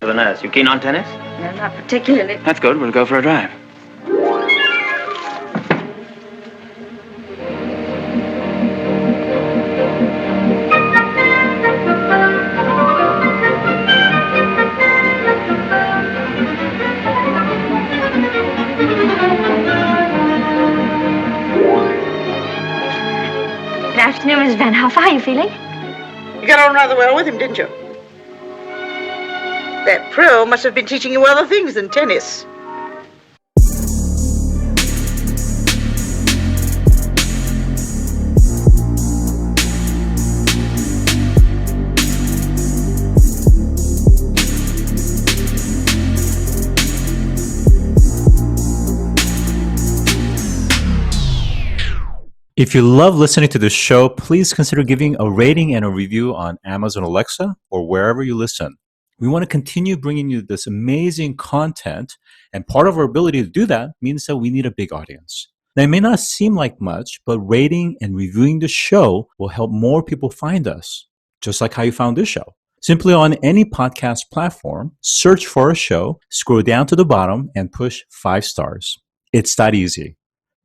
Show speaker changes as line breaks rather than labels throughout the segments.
the nurse. You keen on tennis?
No, not particularly.
That's good. We'll go for a drive.
Good afternoon, Miss Van. How are you feeling?
You got on rather well with him, didn't you? That pro must have been teaching you other things than tennis.
If you love listening to this show, please consider giving a rating and a review on Amazon Alexa or wherever you listen. We want to continue bringing you this amazing content, and part of our ability to do that means that we need a big audience. Now, it may not seem like much, but rating and reviewing the show will help more people find us, just like how you found this show. Simply on any podcast platform, search for a show, scroll down to the bottom, and push 5 stars. It's that easy.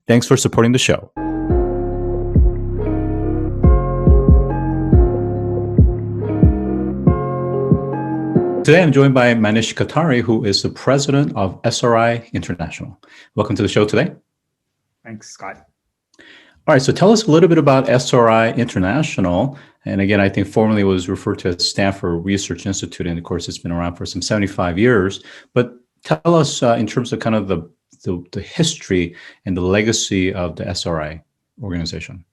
Thanks for supporting the show. Today, I'm joined by Manish Kothari, who is the president of SRI International. Welcome to the show today.
Thanks, Scott.
All right, so tell us a little bit about SRI International. And again, I think formerly it was referred to as Stanford Research Institute, and of course, it's been around for some 75 years. But tell us in terms of kind of the history and the legacy of the SRI organization.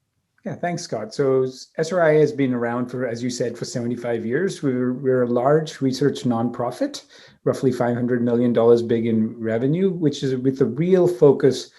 Yeah, thanks, Scott. So SRI has been around for, as you said, for 75 years. We're a large research nonprofit, roughly $500 million big in revenue, which is with a real focus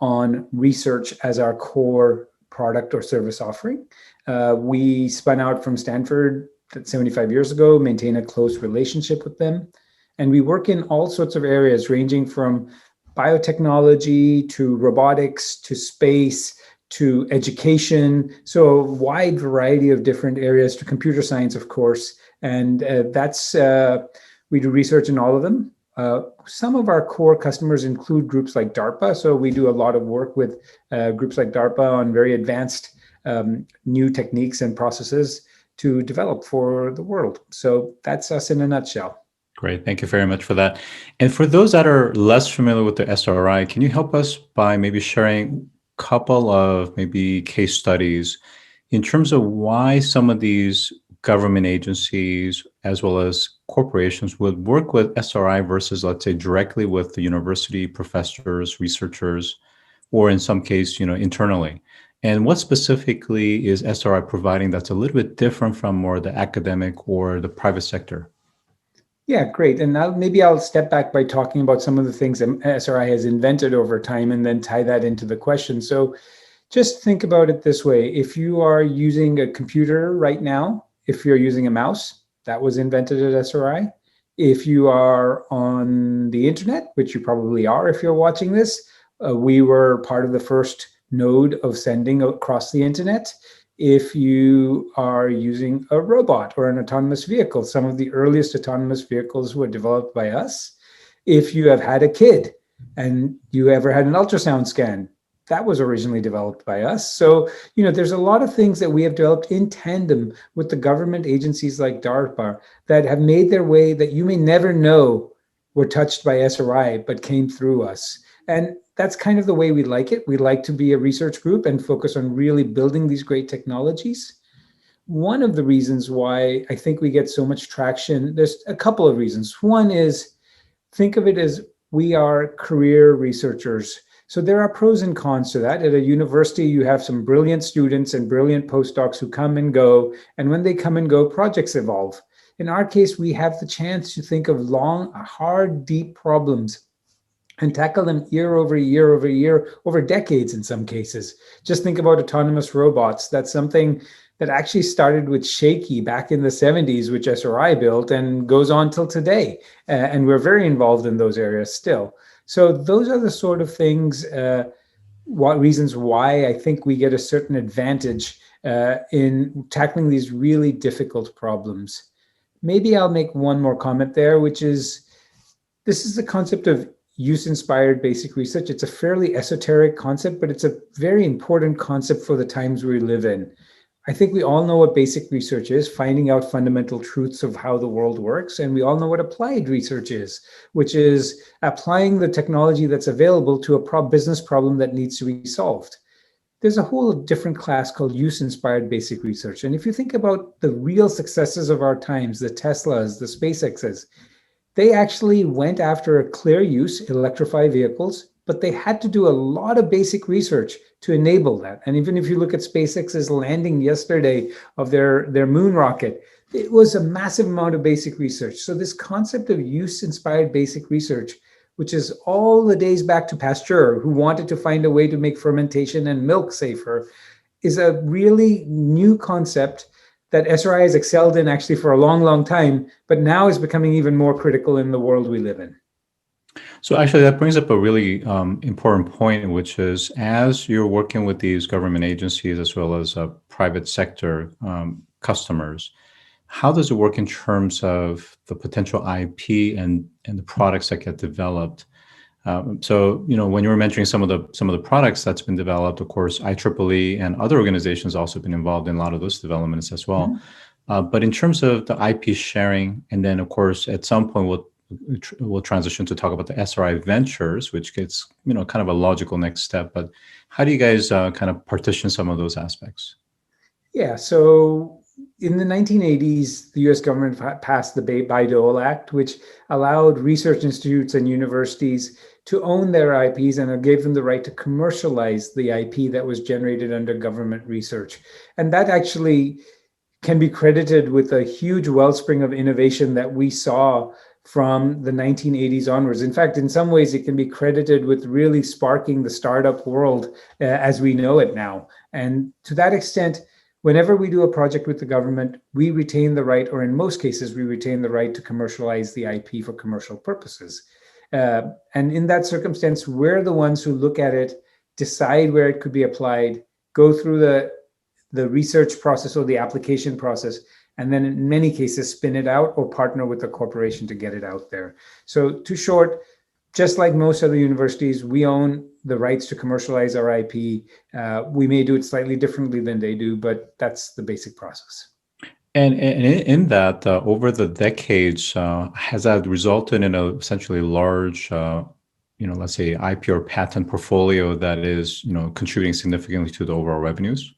on research as our core product or service offering. We spun out from Stanford 75 years ago, maintain a close relationship with them. And we work in all sorts of areas, ranging from biotechnology to robotics to space to education, so a wide variety of different areas, to computer science, of course. And we do research in all of them. Some of our core customers include groups like DARPA. So we do a lot of work with groups like DARPA on very advanced new techniques and processes to develop for the world. So that's us in a nutshell.
Great. Thank you very much for that. And for those that are less familiar with the SRI, can you help us by maybe sharing couple of maybe case studies in terms of why some of these government agencies as well as corporations would work with SRI versus, let's say, directly with the university professors, researchers, or in some case, internally. And what specifically is SRI providing that's a little bit different from more the academic or the private sector?
Yeah, great. And now maybe I'll step back by talking about some of the things that SRI has invented over time and then tie that into the question. So just think about it this way. If you are using a computer right now, if you're using a mouse, that was invented at SRI. If you are on the internet, which you probably are if you're watching this, we were part of the first node of sending across the internet. If you are using a robot or an autonomous vehicle, some of the earliest autonomous vehicles were developed by us. If you have had a kid and you ever had an ultrasound scan, that was originally developed by us. So, there's a lot of things that we have developed in tandem with the government agencies like DARPA that have made their way that you may never know were touched by SRI, but came through us. And that's kind of the way we like it. We like to be a research group and focus on really building these great technologies. One of the reasons why I think we get so much traction, there's a couple of reasons. One is, think of it as we are career researchers. So there are pros and cons to that. At a university, you have some brilliant students and brilliant postdocs who come and go. And when they come and go, projects evolve. In our case, we have the chance to think of long, hard, deep problems and tackle them year over year over year, over decades in some cases. Just think about autonomous robots. That's something that actually started with Shaky back in the 70s, which SRI built, and goes on till today. And we're very involved in those areas still. So those are the sort of things, reasons why I think we get a certain advantage in tackling these really difficult problems. maybe I'll make one more comment there, which is this is the concept of use-inspired basic research. It's a fairly esoteric concept, but it's a very important concept for the times we live in. I think we all know what basic research is, finding out fundamental truths of how the world works. And we all know what applied research is, which is applying the technology that's available to a business problem that needs to be solved. There's a whole different class called use-inspired basic research. And if you think about the real successes of our times, the Teslas, the SpaceXs, they actually went after a clear use, electrify vehicles, but they had to do a lot of basic research to enable that. And even if you look at SpaceX's landing yesterday of their moon rocket, it was a massive amount of basic research. So this concept of use-inspired basic research, which is all the days back to Pasteur, who wanted to find a way to make fermentation and milk safer, is a really new concept that SRI has excelled in actually for a long, long time, but now is becoming even more critical in the world we live in.
So actually, that brings up a really important point, which is as you're working with these government agencies as well as private sector customers, how does it work in terms of the potential IP and the products that get developed? So, when you were mentioning some of the products that's been developed, of course, IEEE and other organizations also been involved in a lot of those developments as well. Mm-hmm. But in terms of the IP sharing, and then of course, at some point we'll transition to talk about the SRI Ventures, which gets kind of a logical next step. But how do you guys kind of partition some of those aspects?
Yeah, so in the 1980s, the U.S. government passed the Bayh-Dole Act, which allowed research institutes and universities to own their IPs and gave them the right to commercialize the IP that was generated under government research. And that actually can be credited with a huge wellspring of innovation that we saw from the 1980s onwards. In fact, in some ways, it can be credited with really sparking the startup world as we know it now. And to that extent, whenever we do a project with the government, we retain the right, or in most cases, we retain the right to commercialize the IP for commercial purposes. And in that circumstance, we're the ones who look at it, decide where it could be applied, go through the research process or the application process, and then in many cases, spin it out or partner with the corporation to get it out there. So too short, just like most other universities, we own the rights to commercialize our IP. We may do it slightly differently than they do, but that's the basic process.
And in that, over the decades, has that resulted in a essentially large, let's say IP or patent portfolio that is, contributing significantly to the overall revenues?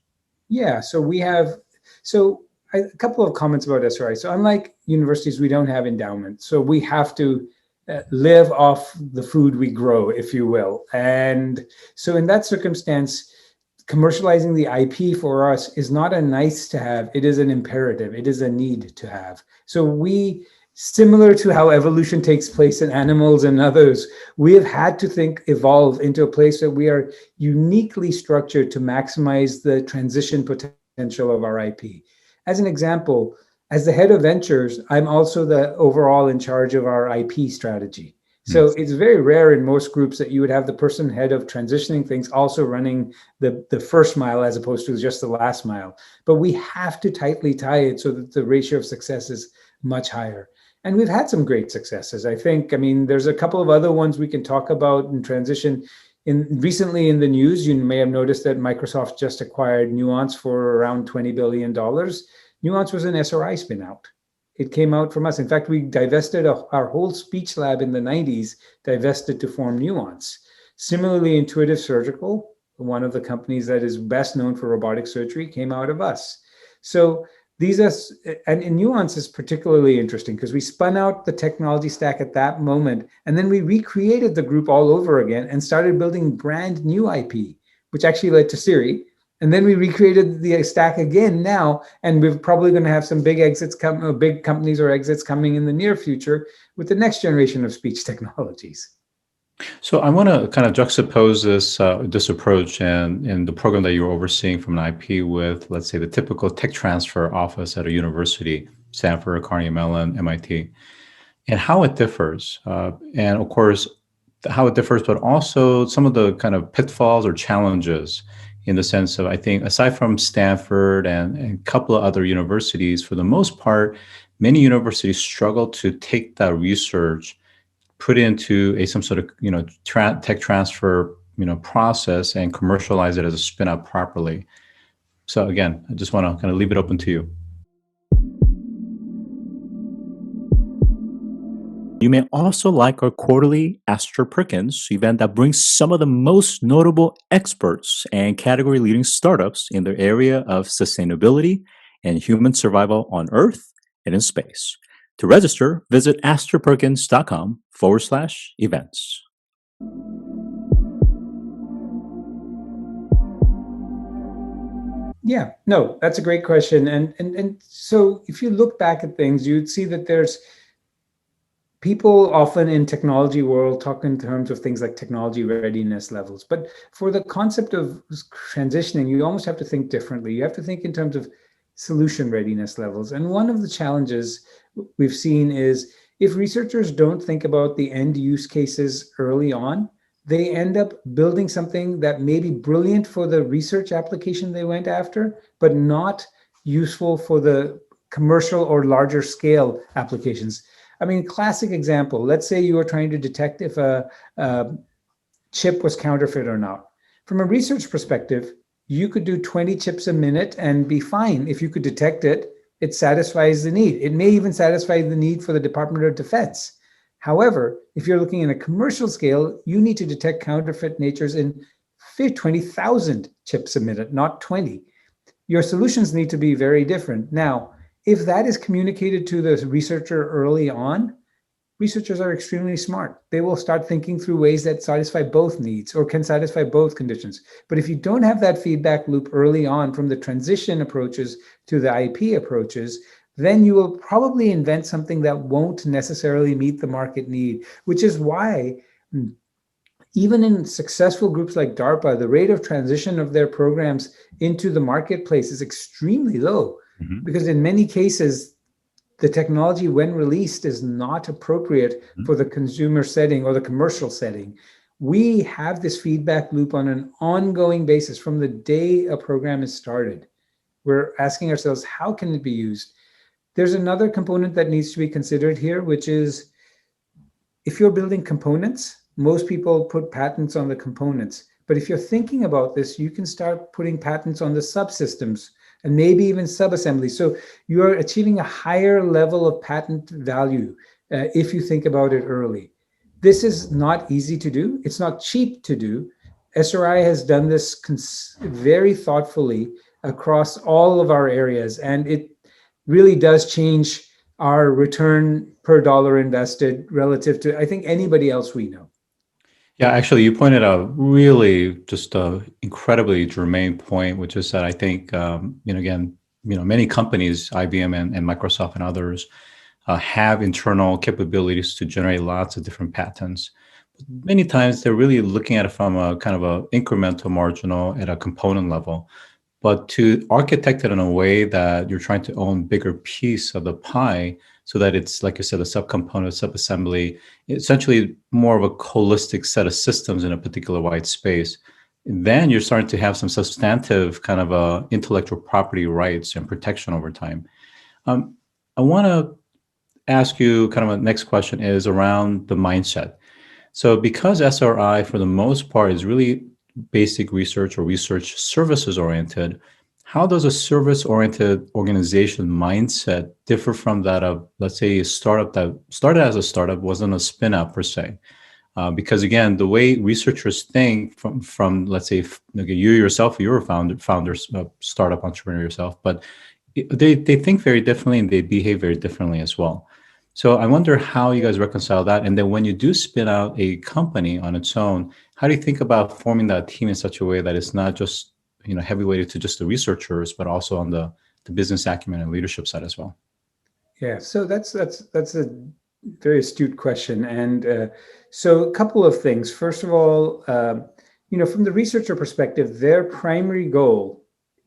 Yeah.
So we have, a couple of comments about SRI. So unlike universities, we don't have endowment. So we have to live off the food we grow, if you will. And so in that circumstance, commercializing the IP for us is not a nice to have, it is an imperative, it is a need to have. So we, similar to how evolution takes place in animals and others, we have had to evolve into a place that we are uniquely structured to maximize the transition potential of our IP. As an example, as the head of ventures, I'm also the overall in charge of our IP strategy. So it's very rare in most groups that you would have the person head of transitioning things also running the first mile as opposed to just the last mile. But we have to tightly tie it so that the ratio of success is much higher. And we've had some great successes. I mean, there's a couple of other ones we can talk about in transition. Recently in the news, you may have noticed that Microsoft just acquired Nuance for around $20 billion. Nuance was an SRI spin-out. It came out from us. In fact, we divested our whole speech lab in the 90s, divested to form Nuance. Similarly, Intuitive Surgical, one of the companies that is best known for robotic surgery, came out of us. So and Nuance is particularly interesting because we spun out the technology stack at that moment, and then we recreated the group all over again and started building brand new IP, which actually led to Siri. And then we recreated the stack again now, and we're probably going to have some big big companies or exits coming in the near future with the next generation of speech technologies.
So I want to kind of juxtapose this approach and the program that you're overseeing from an IP with, let's say, the typical tech transfer office at a university, Stanford, Carnegie Mellon, MIT, and how it differs. And of course, how it differs, but also some of the kind of pitfalls or challenges in the sense of, I think, aside from Stanford and a couple of other universities, for the most part, many universities struggle to take that research, put it into some sort of tech transfer process and commercialize it as a spin out properly. So again, I just want to kind of leave it open to you. You may also like our quarterly Ask Joe Perkins event that brings some of the most notable experts and category leading startups in their area of sustainability and human survival on Earth and in space. To register, visit astroperkins.com/events.
Yeah, no, that's a great question. And so if you look back at things, you'd see that there's people often in technology world talk in terms of things like technology readiness levels. But for the concept of transitioning, you almost have to think differently. You have to think in terms of solution readiness levels. And one of the challenges we've seen is if researchers don't think about the end use cases early on, they end up building something that may be brilliant for the research application they went after, but not useful for the commercial or larger scale applications. I mean, classic example, let's say you were trying to detect if a chip was counterfeit or not. From a research perspective, you could do 20 chips a minute and be fine. If you could detect it, it satisfies the need. It may even satisfy the need for the Department of Defense. However, if you're looking at a commercial scale, you need to detect counterfeit natures in 20,000 chips a minute, not 20. Your solutions need to be very different. Now, if that is communicated to the researcher early on, researchers are extremely smart. They will start thinking through ways that satisfy both needs or can satisfy both conditions. But if you don't have that feedback loop early on from the transition approaches to the IP approaches, then you will probably invent something that won't necessarily meet the market need, which is why even in successful groups like DARPA, the rate of transition of their programs into the marketplace is extremely low. Because in many cases, the technology when released is not appropriate for the consumer setting or the commercial setting. We have this feedback loop on an ongoing basis from the day a program is started. We're asking ourselves, how can it be used? There's another component that needs to be considered here, which is if you're building components, most people put patents on the components. But if you're thinking about this, you can start putting patents on the subsystems and maybe even sub-assemblies. So you're achieving a higher level of patent value if you think about it early. This is not easy to do. It's not cheap to do. SRI has done this very thoughtfully across all of our areas, and it really does change our return per dollar invested relative to, I think, anybody else we know.
Yeah, actually, you pointed out really just an incredibly germane point, which is that I think, again, many companies, IBM and Microsoft and others, have internal capabilities to generate lots of different patents. But many times they're really looking at it from a kind of a incremental marginal at a component level. But to architect it in a way that you're trying to own bigger piece of the pie so that it's, like you said, a subcomponent, sub-assembly, essentially more of a holistic set of systems in a particular wide space, then you're starting to have some substantive kind of intellectual property rights and protection over time. I want to ask you kind of a next question is around the mindset. So because SRI, for the most part, is really basic research or research services oriented, how does a service oriented organization mindset differ from that of, let's say, a startup that started as a startup, wasn't a spin out per se? Because again, the way researchers think from let's say, you yourself, you're a founder, startup entrepreneur yourself, but they think very differently and they behave very differently as well. So I wonder how you guys reconcile that. And then when you do spin out a company on its own, how do you think about forming that team in such a way that it's not just heavyweighted to just the researchers, but also on the business acumen and leadership side as well?
Yeah, so that's a very astute question. And so a couple of things. First of all, from the researcher perspective, their primary goal,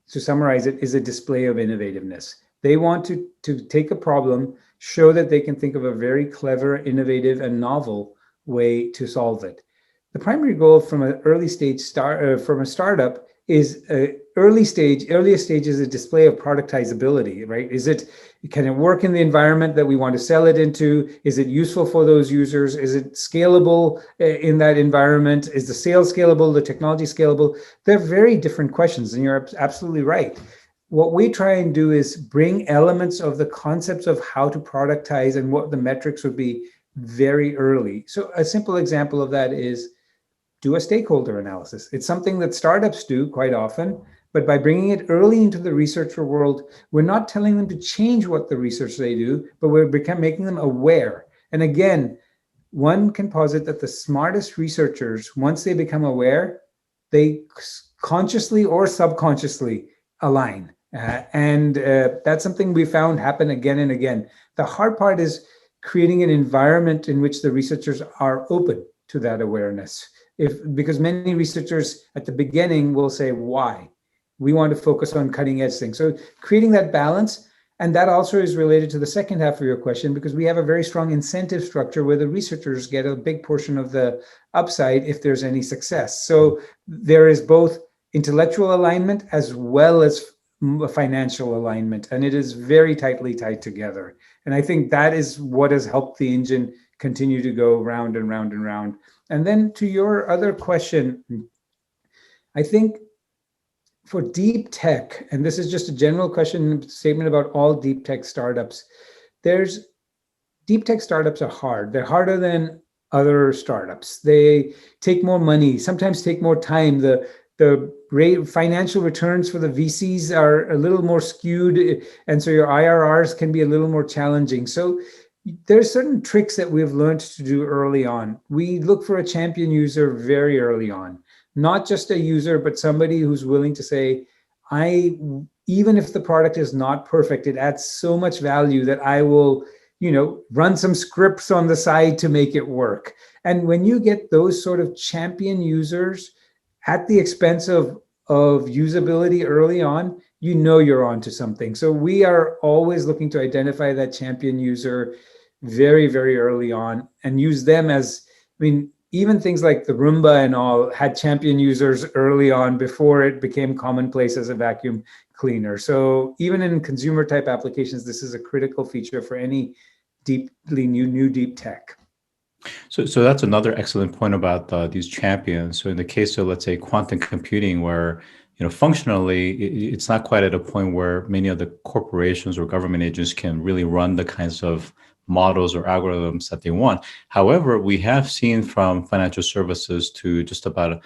to summarize it, is a display of innovativeness. They want to take a problem, show that they can think of a very clever, innovative, and novel way to solve it. The primary goal from an early stage from a startup is earliest stage is a display of productizability, right? Can it work in the environment that we want to sell it into? Is it useful for those users? Is it scalable in that environment? Is the sales scalable, the technology scalable? They're very different questions, and you're absolutely right. What we try and do is bring elements of the concepts of how to productize and what the metrics would be very early. So a simple example of that is do a stakeholder analysis. It's something that startups do quite often, but by bringing it early into the researcher world, we're not telling them to change what the research they do, but we're making them aware. And again, one can posit that the smartest researchers, once they become aware, they consciously or subconsciously align. And that's something we found happen again and again. The hard part is creating an environment in which the researchers are open to that awareness. Because many researchers at the beginning will say, why? We want to focus on cutting edge things. So creating that balance, and that also is related to the second half of your question, because we have a very strong incentive structure where the researchers get a big portion of the upside if there's any success. So there is both intellectual alignment as well as financial alignment, and it is very tightly tied together. And I think that is what has helped the engine continue to go round and round and round. And then to your other question, I think for deep tech, and this is just a general statement about all deep tech startups, deep tech startups are hard. They're harder than other startups. They take more money, sometimes take more time. The financial returns for the VCs are a little more skewed, and so your IRRs can be a little more challenging. So there's certain tricks that we've learned to do early on. We look for a champion user very early on, not just a user, but somebody who's willing to say, even if the product is not perfect, it adds so much value that I will, run some scripts on the side to make it work. And when you get those sort of champion users at the expense of usability early on, you're onto something. So we are always looking to identify that champion user very, very early on and use them as, even things like the Roomba and all had champion users early on before it became commonplace as a vacuum cleaner. So even in consumer type applications, this is a critical feature for any deeply new deep tech.
So that's another excellent point about these champions. So in the case of, let's say, quantum computing, where functionally it's not quite at a point where many of the corporations or government agents can really run the kinds of models or algorithms that they want. However, we have seen from financial services to just about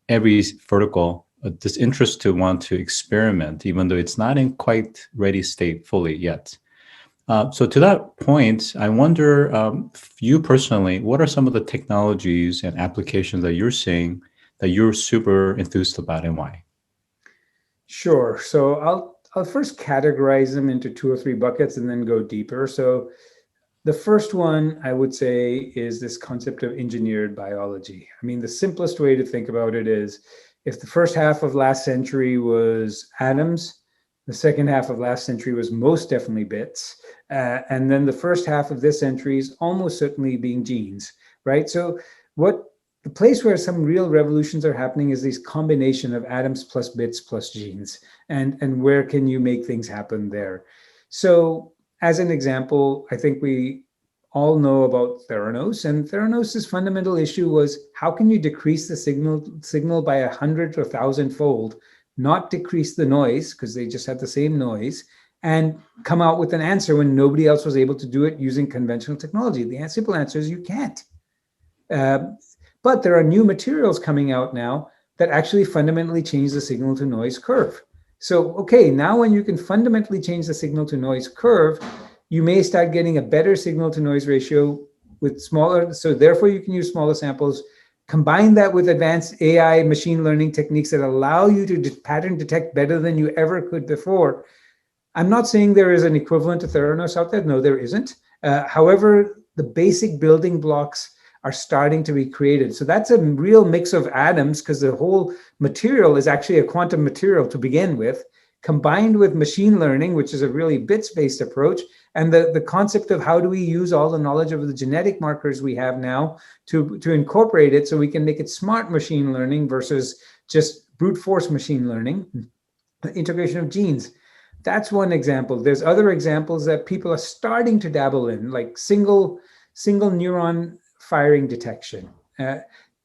every vertical this interest to want to experiment, even though it's not in quite ready state fully yet. So to that point, I wonder, you personally, what are some of the technologies and applications that you're seeing that you're super enthused about, and why?
Sure. So I'll first categorize them into 2 or 3 buckets and then go deeper. So the first one I would say is this concept of engineered biology. The simplest way to think about it is if the first half of last century was atoms, the second half of last century was most definitely bits. And then the first half of this century is almost certainly being genes, right? So the place where some real revolutions are happening is this combination of atoms plus bits plus genes. And where can you make things happen there? So as an example, I think we all know about Theranos, and Theranos' fundamental issue was how can you decrease the signal by 100 or 1,000 fold, not decrease the noise because they just had the same noise, and come out with an answer when nobody else was able to do it using conventional technology. The simple answer is you can't. But there are new materials coming out now that actually fundamentally change the signal to noise curve. So, okay, now when you can fundamentally change the signal to noise curve, you may start getting a better signal to noise ratio with smaller, so therefore you can use smaller samples. Combine that with advanced AI machine learning techniques that allow you to pattern detect better than you ever could before. I'm not saying there is an equivalent to Theranos out there. No, there isn't. However, the basic building blocks are starting to be created. So that's a real mix of atoms because the whole material is actually a quantum material to begin with, combined with machine learning, which is a really bits-based approach, and the concept of how do we use all the knowledge of the genetic markers we have now to incorporate it so we can make it smart machine learning versus just brute force machine learning, integration of genes. That's one example. There's other examples that people are starting to dabble in, like single neuron firing detection.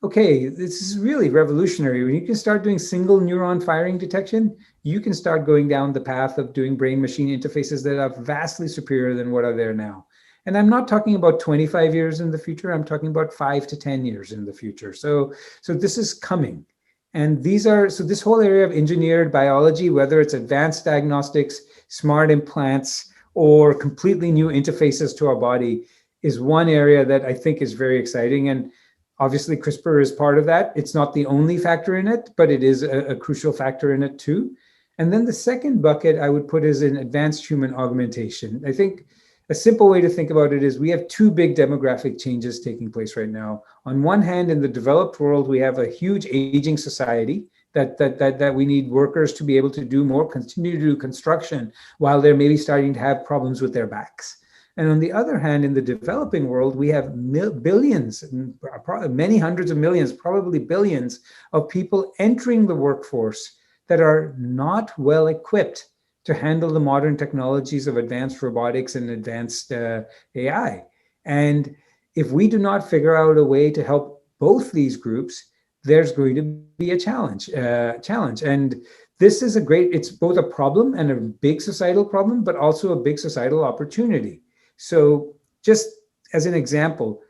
Okay, this is really revolutionary. When you can start doing single neuron firing detection, you can start going down the path of doing brain-machine interfaces that are vastly superior than what are there now. And I'm not talking about 25 years in the future. I'm talking about 5 to 10 years in the future. So this is coming. And this whole area of engineered biology, whether it's advanced diagnostics, smart implants, or completely new interfaces to our body, is one area that I think is very exciting. And obviously, CRISPR is part of that. It's not the only factor in it, but it is a crucial factor in it too. And then the second bucket I would put is in advanced human augmentation. I think a simple way to think about it is we have two big demographic changes taking place right now. On one hand, in the developed world, we have a huge aging society that we need workers to be able to do more, continue to do construction while they're maybe starting to have problems with their backs. And on the other hand, in the developing world, we have billions, many hundreds of millions, probably billions of people entering the workforce that are not well equipped to handle the modern technologies of advanced robotics and advanced AI. And if we do not figure out a way to help both these groups, there's going to be a challenge. And this is it's both a problem and a big societal problem, but also a big societal opportunity. So just as an example,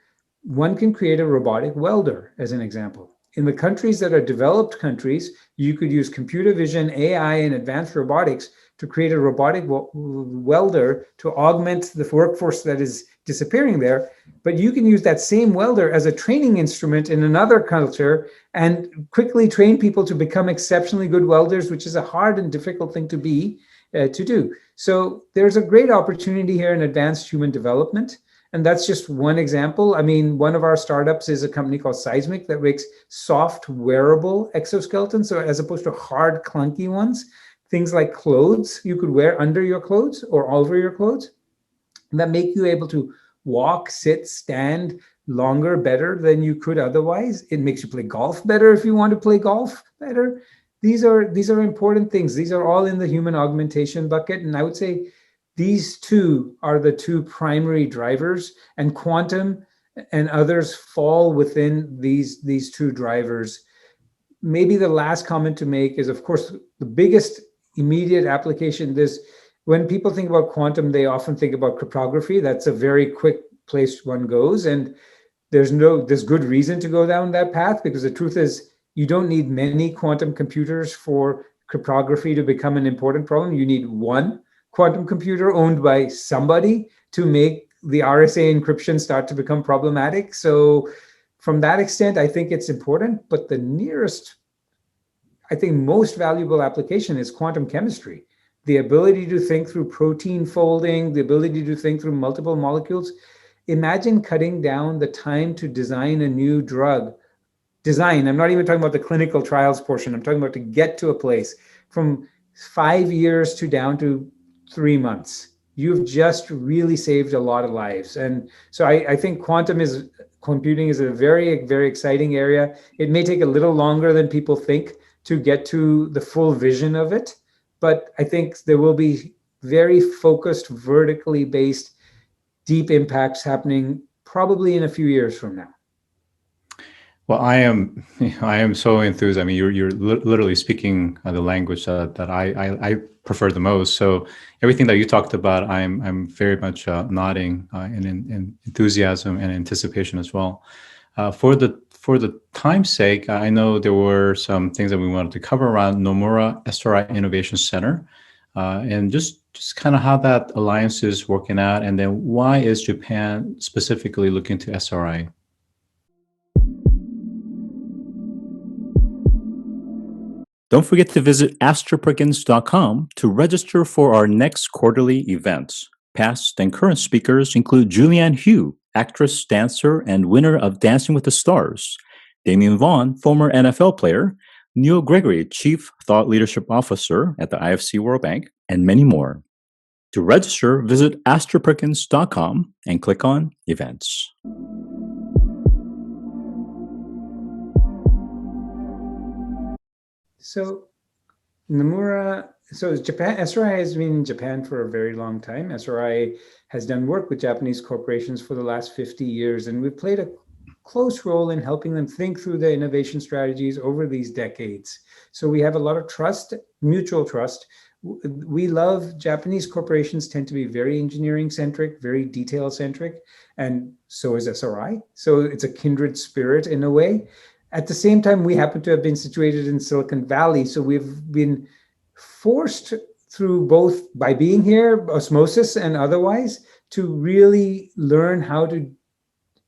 one can create a robotic welder as an example. In the countries that are developed countries, you could use computer vision, AI, and advanced robotics to create a robotic welder to augment the workforce that is disappearing there. But you can use that same welder as a training instrument in another culture and quickly train people to become exceptionally good welders, which is a hard and difficult thing to do. So there's a great opportunity here in advanced human development. And that's just one example. I mean, one of our startups is a company called Seismic that makes soft wearable exoskeletons. So as opposed to hard, clunky ones, things like clothes you could wear under your clothes or over your clothes that make you able to walk, sit, stand longer, better than you could otherwise. It makes you play golf better if you want to play golf better. These are important things. These are all in the human augmentation bucket. And I would say these two are the two primary drivers, and quantum and others fall within these two drivers. Maybe the last comment to make is, of course, the biggest immediate application. When people think about quantum, they often think about cryptography. That's a very quick place one goes. And there's good reason to go down that path, because the truth is you don't need many quantum computers for cryptography to become an important problem. You need one quantum computer owned by somebody to make the RSA encryption start to become problematic. So from that extent, I think it's important, but the nearest, I think most valuable application is quantum chemistry. The ability to think through protein folding, the ability to think through multiple molecules. Imagine cutting down the time to design a new drug. I'm not even talking about the clinical trials portion. I'm talking about to get to a place from 5 years to down to 3 months. You've just really saved a lot of lives. And so I think computing is a very, very exciting area. It may take a little longer than people think to get to the full vision of it, but I think there will be very focused, vertically based, deep impacts happening probably in a few years from now.
Well, I am so enthused. I mean, you're literally speaking the language that I prefer the most. So everything that you talked about, I'm very much nodding in enthusiasm and anticipation as well. For the time's sake, I know there were some things that we wanted to cover around Nomura-SRI Innovation Center, and just kind of how that alliance is working out, and then why is Japan specifically looking to SRI? Don't forget to visit astroperkins.com to register for our next quarterly events. Past and current speakers include Julianne Hough, actress, dancer, and winner of Dancing with the Stars; Damian Vaughn, former NFL player; Neil Gregory, Chief Thought Leadership Officer at the IFC World Bank, and many more. To register, visit astroperkins.com and click on Events.
So Nomura, so Japan, SRI has been in Japan for a very long time. SRI has done work with Japanese corporations for the last 50 years, and we've played a close role in helping them think through their innovation strategies over these decades. So we have a lot of trust, mutual trust. We love Japanese corporations tend to be very engineering centric, very detail centric, and so is SRI. So it's a kindred spirit in a way. At the same time, we happen to have been situated in Silicon Valley. So we've been forced through both by being here, osmosis and otherwise, to really learn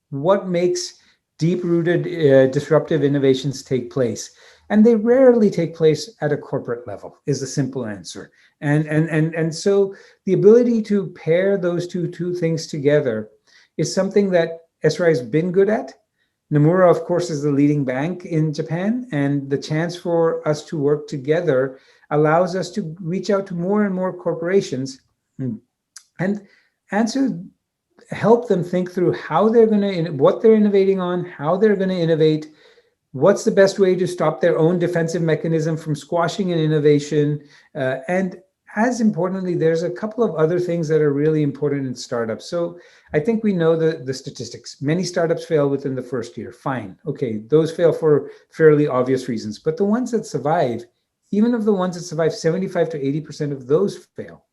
what makes deep-rooted disruptive innovations take place. And they rarely take place at a corporate level, is the simple answer. And so the ability to pair those two things together is something that SRI has been good at. Nomura, of course, is the leading bank in Japan, and the chance for us to work together allows us to reach out to more and more corporations and help them think through how they're going to, what they're innovating on, how they're going to innovate, what's the best way to stop their own defensive mechanism from squashing an innovation. And as importantly, there's a couple of other things that are really important in startups. So I think we know the statistics. Many startups fail within the first year. Fine. Okay, those fail for fairly obvious reasons. But the ones that survive, even of the ones that survive, 75 to 80% of those fail.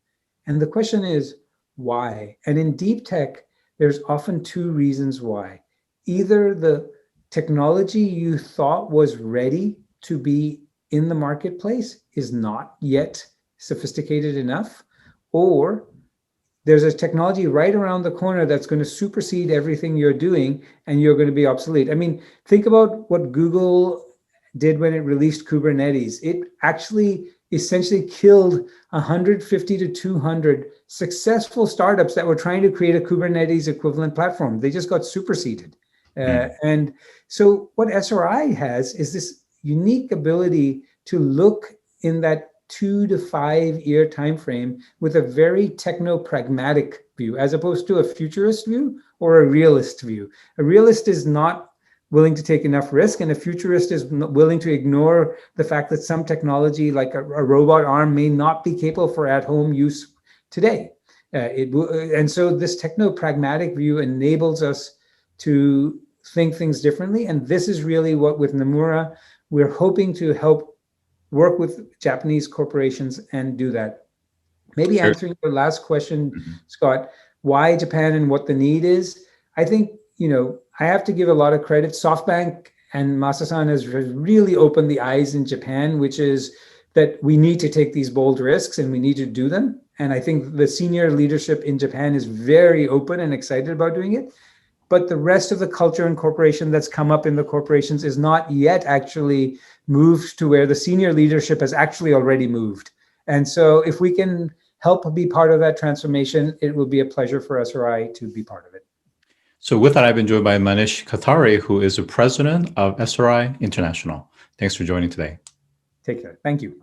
And the question is, why? And in deep tech, there's often two reasons why. Either the technology you thought was ready to be in the marketplace is not yet sophisticated enough, or there's a technology right around the corner that's going to supersede everything you're doing and you're going to be obsolete. I mean, think about what Google did when it released Kubernetes. It actually essentially killed 150 to 200 successful startups that were trying to create a Kubernetes equivalent platform. They just got superseded. And so what SRI has is this unique ability to look in that 2 to 5 year time frame with a very techno-pragmatic view, as opposed to a futurist view or a realist view. A realist is not willing to take enough risk, and a futurist is willing to ignore the fact that some technology like a robot arm may not be capable for at-home use today. And so this techno-pragmatic view enables us to think things differently. And this is really what, with Nomura, we're hoping to help work with Japanese corporations and do that. Maybe
Sure.
Answering your last question, Scott, why Japan and what the need is, I think, I have to give a lot of credit. SoftBank and Masa-san has really opened the eyes in Japan, which is that we need to take these bold risks and we need to do them. And I think the senior leadership in Japan is very open and excited about doing it. But the rest of the culture and corporation that's come up in the corporations is not yet actually moved to where the senior leadership has actually already moved. And so if we can help be part of that transformation, it will be a pleasure for SRI to be part of it.
So with that, I've been joined by Manish Kothari, who is the president of SRI International. Thanks for joining today.
Take care. Thank you.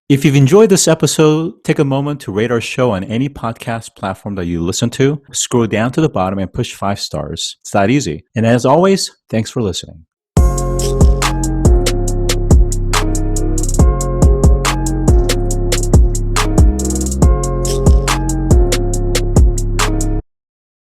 If you've enjoyed this episode, take a moment to rate our show on any podcast platform that you listen to. Scroll down to the bottom and push 5 stars. It's that easy. And as always, thanks for listening.